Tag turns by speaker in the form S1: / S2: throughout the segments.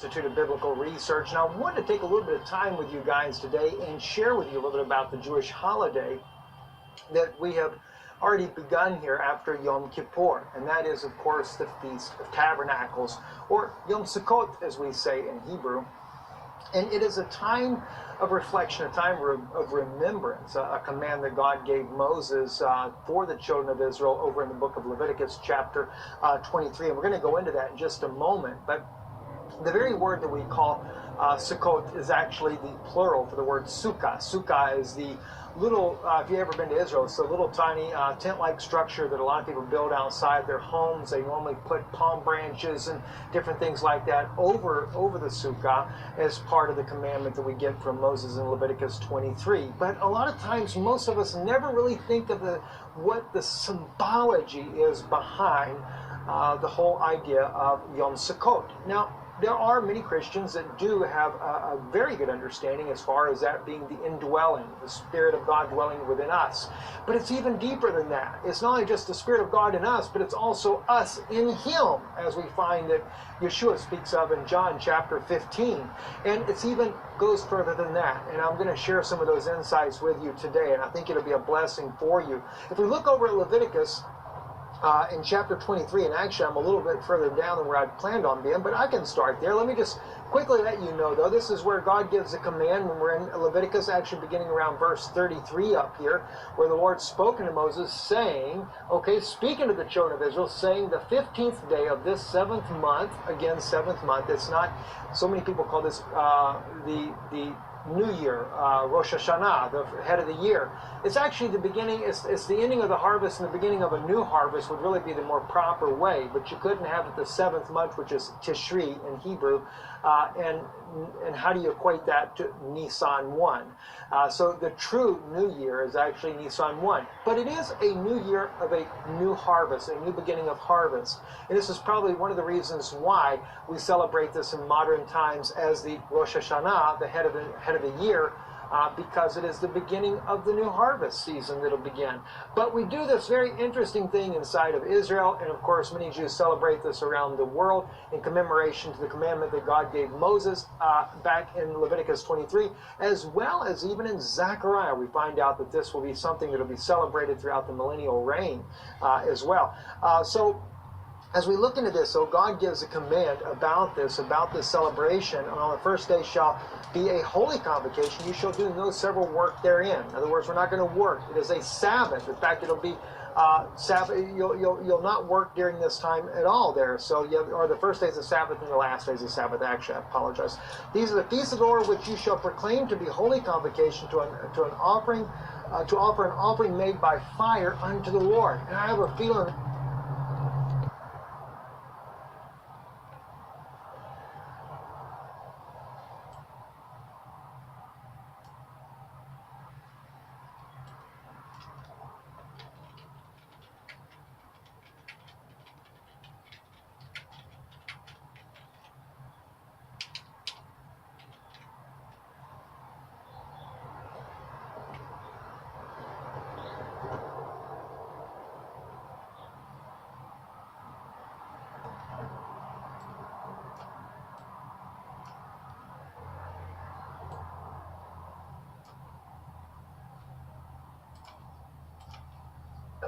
S1: Institute of Biblical Research, and I wanted to take a little bit of time with you guys today and share with you a little bit about the Jewish holiday that we have already begun here after Yom Kippur, and that is, of course, the Feast of Tabernacles, or Yom Sukkot, as we say in Hebrew. And it is a time of reflection, a time of remembrance, a command that God gave Moses for the children of Israel over in the book of Leviticus chapter 23. And we're going to go into that in just a moment. But the very word that we call Sukkot is actually the plural for the word Sukkah. Sukkah is the little, if you've ever been to Israel, it's a little tiny tent-like structure that a lot of people build outside their homes. They normally put palm branches and different things like that over the Sukkah as part of the commandment that we get from Moses in Leviticus 23. But a lot of times, most of us never really think of what the symbology is behind the whole idea of Yom Sukkot. Now, there are many Christians that do have a very good understanding as far as that being the indwelling, the Spirit of God dwelling within us. But it's even deeper than that. It's not only just the Spirit of God in us, but it's also us in Him, as we find that Yeshua speaks of in John chapter 15. And it's even goes further than that. And I'm going to share some of those insights with you today, and I think it'll be a blessing for you. If we look over at Leviticus, in chapter 23, and actually I'm a little bit further down than where I'd planned on being, but I can start there. Let me just quickly let you know, though, this is where God gives a command when we're in Leviticus, actually beginning around verse 33 up here, where the Lord spoken to Moses, saying, okay, speaking to the children of Israel, saying the 15th day of this 7th month, again, 7th month, it's not, so many people call this the New Year, Rosh Hashanah, the head of the year. It's actually the beginning, it's the ending of the harvest and the beginning of a new harvest would really be the more proper way, but you couldn't have it the 7th month, which is Tishri in Hebrew, and how do you equate that to Nisan 1? So the true New Year is actually Nisan 1, but it is a new year of a new harvest, a new beginning of harvest, and this is probably one of the reasons why we celebrate this in modern times as the Rosh Hashanah, the head of the year, because it is the beginning of the new harvest season that'll begin. But we do this very interesting thing inside of Israel, and of course many Jews celebrate this around the world in commemoration to the commandment that God gave Moses back in Leviticus 23, as well as even in Zechariah. We find out that this will be something that will be celebrated throughout the millennial reign as well. So as we look into this, so God gives a command about this celebration. And on the first day shall be a holy convocation. You shall do no several work therein. In other words, we're not going to work. It is a Sabbath. In fact, it'll be Sabbath. You'll not work during this time at all there. So or the first day is a Sabbath and the last day is a Sabbath. Actually, I apologize. These are the feasts of the Lord which you shall proclaim to be holy convocation to an offering, to offer an offering made by fire unto the Lord. And I have a feeling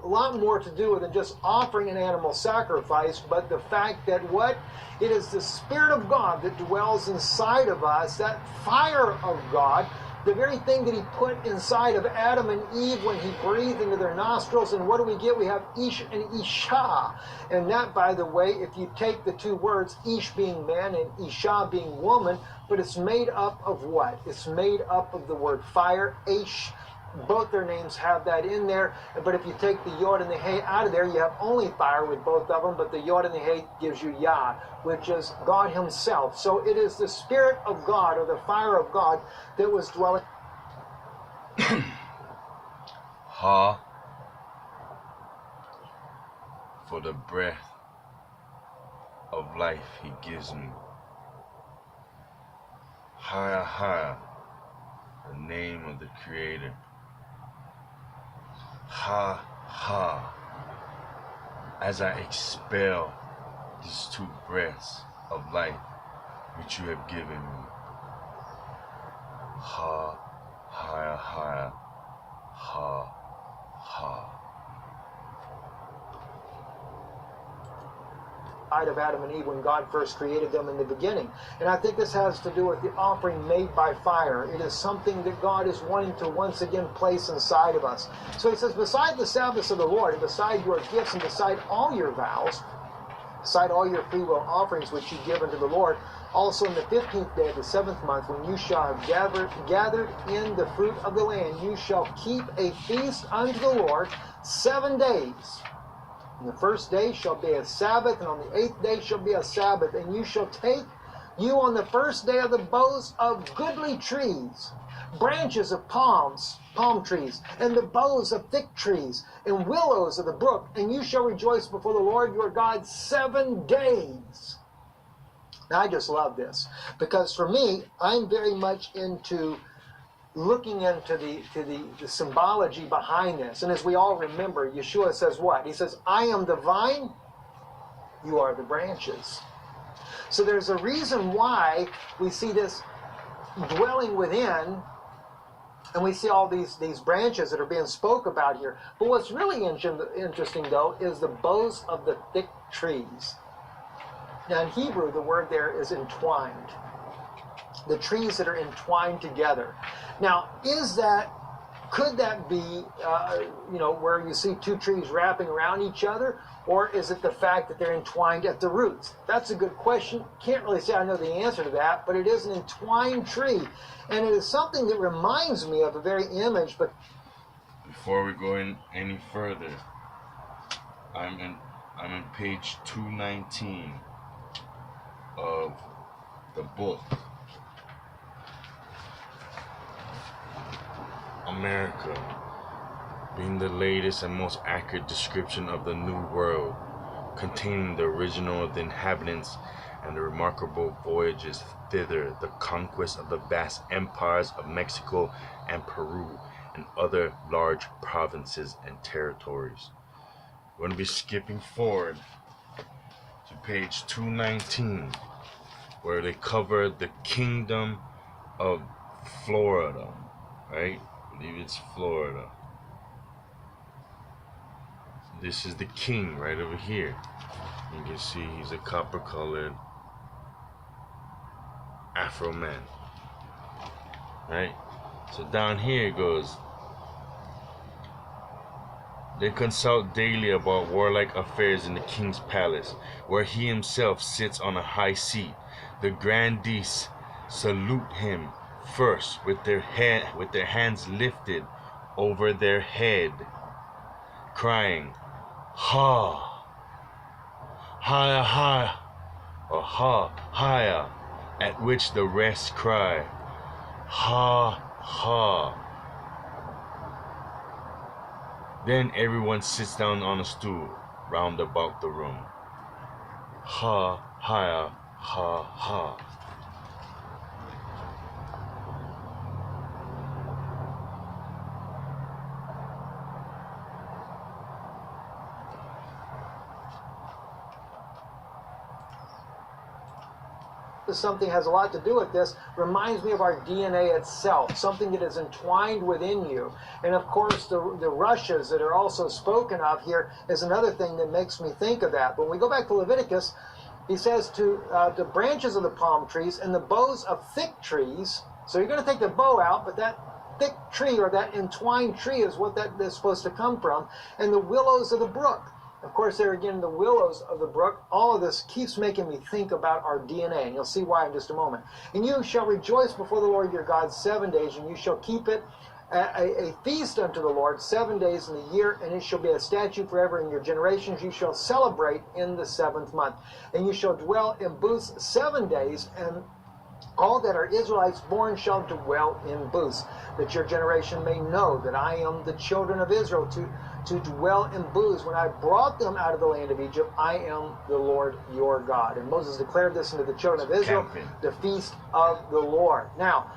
S1: a lot more to do than just offering an animal sacrifice, but the fact that it is the Spirit of God that dwells inside of us, that fire of God, the very thing that He put inside of Adam and Eve when He breathed into their nostrils. And what do we get? We have Ish and Isha. And that, by the way, if you take the two words, Ish being man and Isha being woman, but it's made up of what? It's made up of the word fire, Ish. Both their names have that in there, but if you take the Yod and the Hey out of there, you have only fire with both of them, but the Yod and the Hey gives you Yah, which is God Himself. So it is the Spirit of God, or the fire of God, that was dwelling.
S2: Ha, for the breath of life He gives me. Higher, higher, the name of the Creator. Ha, ha, as I expel these two breaths of life which you have given me. Ha, ha, ha, ha, ha.
S1: Of Adam and Eve when God first created them in the beginning. And I think this has to do with the offering made by fire. It is something that God is wanting to once again place inside of us. So he says, beside the Sabbaths of the Lord, and beside your gifts, and beside all your vows, beside all your freewill offerings which you give unto the Lord, also in the 15th day of the 7th month, when you shall have gathered in the fruit of the land, you shall keep a feast unto the Lord 7 days. And the first day shall be a Sabbath, and on the 8th day shall be a Sabbath. And you shall take you on the first day of the boughs of goodly trees, branches of palm trees, and the boughs of thick trees, and willows of the brook. And you shall rejoice before the Lord your God 7 days. Now I just love this, because for me, I'm very much into looking into the symbology behind this. And as we all remember, Yeshua says what? He says, I am the vine, you are the branches. So there's a reason why we see this dwelling within, and we see all these branches that are being spoke about here. But what's really interesting, though, is the boughs of the thick trees. Now in Hebrew, the word there is entwined. The trees that are entwined together. Now, could that be, where you see two trees wrapping around each other? Or is it the fact that they're entwined at the roots? That's a good question. Can't really say I know the answer to that, but it is an entwined tree. And it is something that reminds me of a very image, but...
S2: Before we go in any further, I'm in page 219 of the book America, being the latest and most accurate description of the New World, containing the original of the inhabitants and the remarkable voyages thither, the conquest of the vast empires of Mexico and Peru and other large provinces and territories. We're going to be skipping forward to page 219, where they cover the kingdom of Florida, right? I believe it's Florida. This is the king right over here. You can see he's a copper-colored Afro man, right? So down here it goes, they consult daily about warlike affairs in the king's palace, where he himself sits on a high seat. The grandees salute him first with their hands lifted over their head, crying, ha, higher, higher, or ha, higher, at which the rest cry, ha, ha. Then everyone sits down on a stool round about the room. Ha, higher, ha, ha.
S1: Something has a lot to do with this, reminds me of our DNA itself, something that is entwined within you. And of course the rushes that are also spoken of here is another thing that makes me think of that. When we go back to Leviticus, he says to the branches of the palm trees and the boughs of thick trees. So you're going to take the bow out, but that thick tree or that entwined tree is what that is supposed to come from, and the willows of the brook. Of course, there again, the willows of the brook, all of this keeps making me think about our DNA, and you'll see why in just a moment. And you shall rejoice before the Lord your God 7 days, and you shall keep it a feast unto the Lord 7 days in the year, and it shall be a statute forever in your generations. You shall celebrate in the 7th month. And you shall dwell in booths 7 days, and all that are Israelites born shall dwell in booths, that your generation may know that I am the children of Israel to dwell in booths. When I brought them out of the land of Egypt, I am the Lord your God. And Moses declared this unto the children of Israel, the feast of the Lord. Now,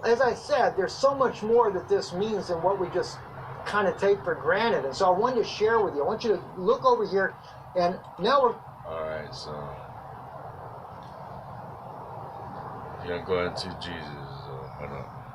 S1: as I said, there's so much more that this means than what we just kind of take for granted. And so I wanted to share with you. I want you to look over here, and now we're...
S2: All right, so You're going to Jesus. Hold on.